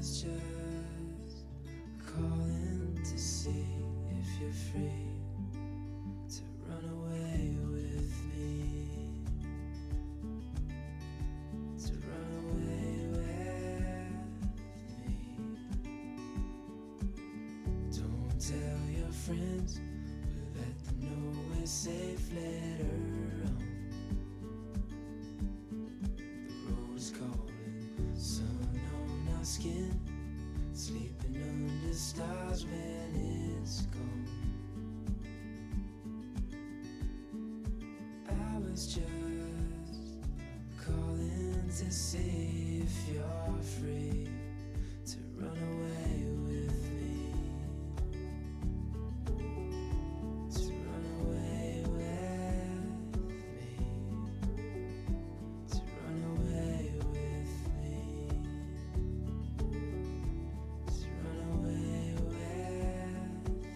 was just calling to see if you're free to run away with me, to run away with me. Don't tell your friends, but let them know we're safe. Let her on. The road is calling, sun on our skin, sleeping under stars when it's gone. I was just calling to see if you're free to run away with me, to run away with me, to run away with me, to run away with me.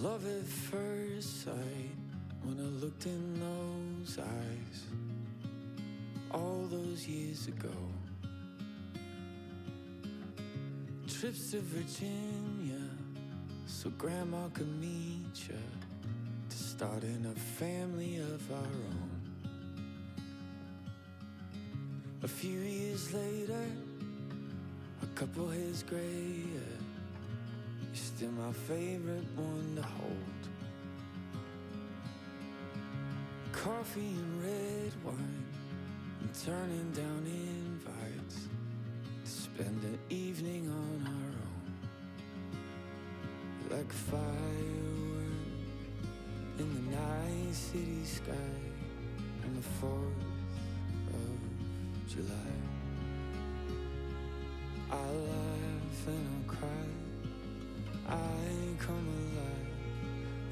Love at first sight, when I looked in those eyes all those years ago. Trips to Virginia so Grandma could meet ya, to starting a family of our own. A few years later, a couple hairs grayer, you're still my favorite one to hold. Coffee and red wine, and turning down invites to spend the evening on our own. Like a firework in the night city sky on the 4th of July. I laugh and I'll cry, I come alive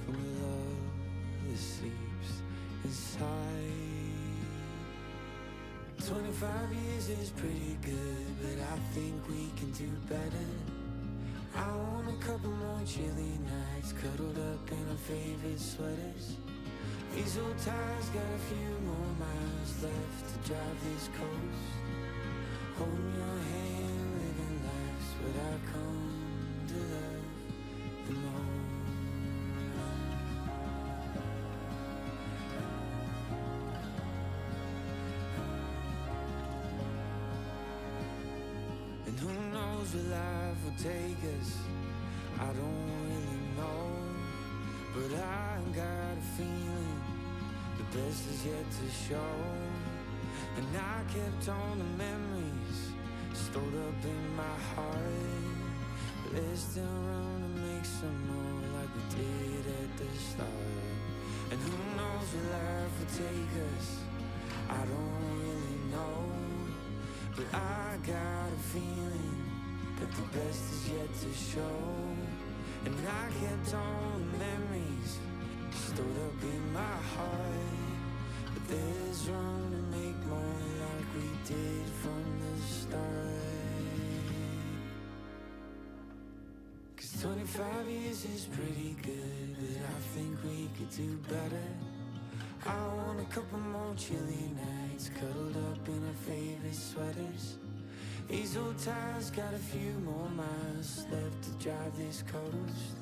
from a love that sleeps inside. 25 years is pretty good, but I think we can do better. I want a couple more chilly nights, cuddled up in our favorite sweaters. These old tires got a few more miles left to drive this coast. Holding your hand, living lives what I come to love the most. And who knows where life will take us, I don't really know. But I got a feeling the best is yet to show. And I kept on the memories stored up in my heart. But there's still room to make some more like we did at the start. And who knows where life will take us, I don't really know. But I got a feeling that the best is yet to show. And I kept on the memories stored up in my heart. But there's room to make more like we did from the start. 'Cause 25 years is pretty good, but I think we could do better. I want a couple more chilly nights, cuddled up in our favorite sweaters. These old tires got a few more miles left to drive this coast.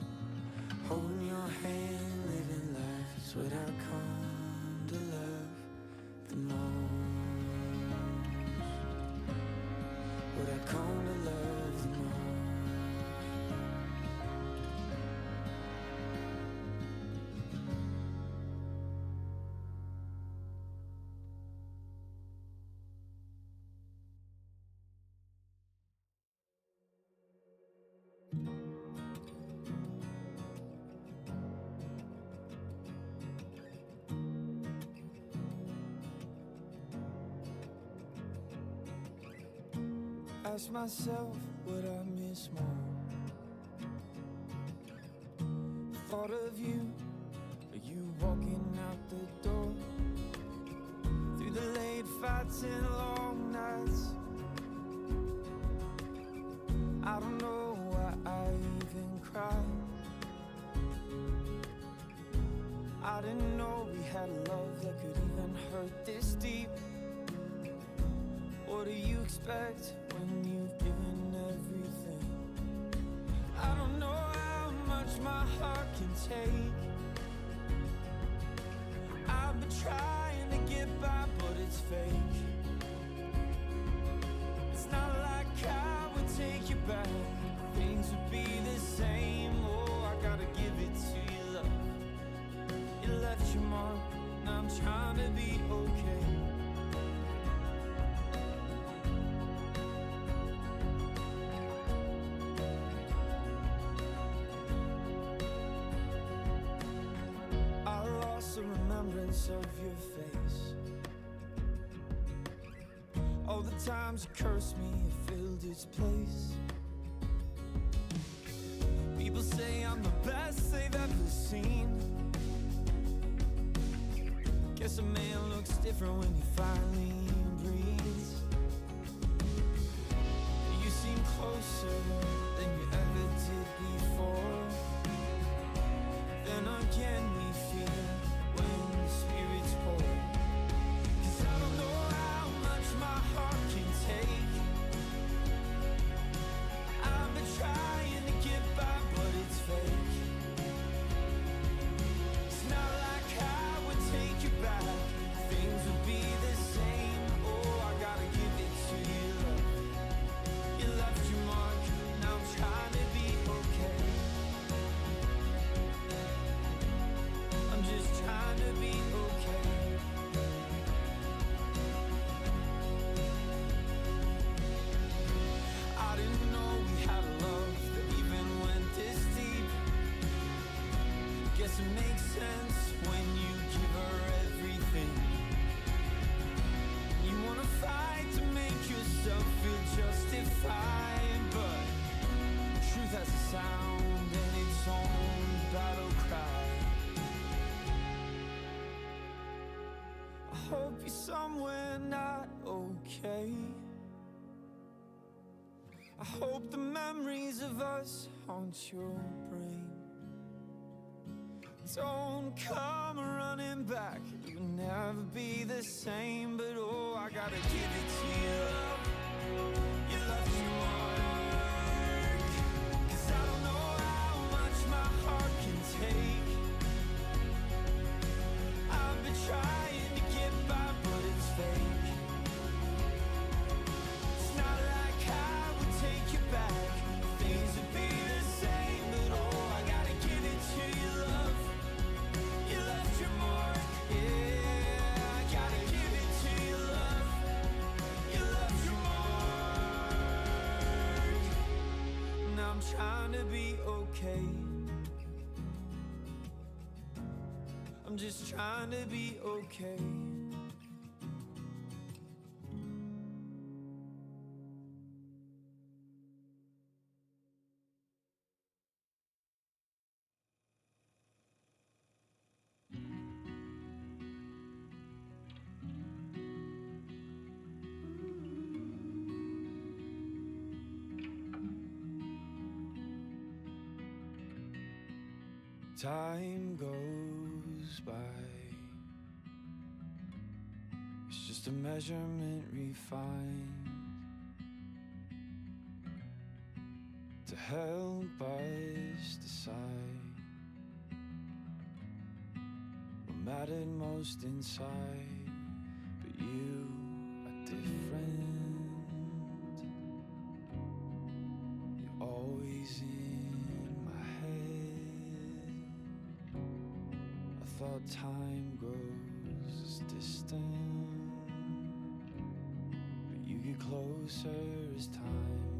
Holding your hand, living life is what I come to love the most. What I come to love the most. Ask myself what I miss more. Thought of you, you walking out the door. Through the late fights and long nights, I don't know why I even cried. I didn't know we had a love that could even hurt this deep. What do you expect when you've given everything? I don't know how much my heart can take. I've been trying to get by, but it's fake. It's not like I would take you back. Things would be the same. Oh, I gotta give it to you, love. You left your mark, now I'm trying to be okay. Of your face, all the times you cursed me, you filled its place. People say I'm the best they've ever seen. Guess a man looks different when he finally breathes. You seem closer than you ever did before. Then again we feel when the spirits pour. 'Cause I don't know how much my heart can take. I've been trying to get by, but it's fake. It's not like I would take you back. Things would be the same. Oh, I gotta give it to you, love. You left your mark, now I'm trying to be okay. I'm just trying to be okay. I didn't know we had a love that even went this deep. Guess it makes sense when you give her everything. You wanna fight to make yourself feel justified, but truth has a sound and its own battle cry. I hope you're somewhere not okay. I hope the memories of us haunt your brain. Don't come running back, you'll never be the same. But oh, I gotta give it to you, love. You left your mark. 'Cause I don't know how much my heart can take. I've been trying to get by, but it's fake. It's not like I would take you back. Things would be the same, but oh, I gotta give it to you, love. You left your mark, yeah. I gotta give it to you, love. You left your mark. Now I'm trying to be okay. I'm just trying to be okay. Time goes by. It's just a measurement refined to help us decide what mattered most inside. But you are different. You're always in my head. I thought time grows as distant, but you get closer as time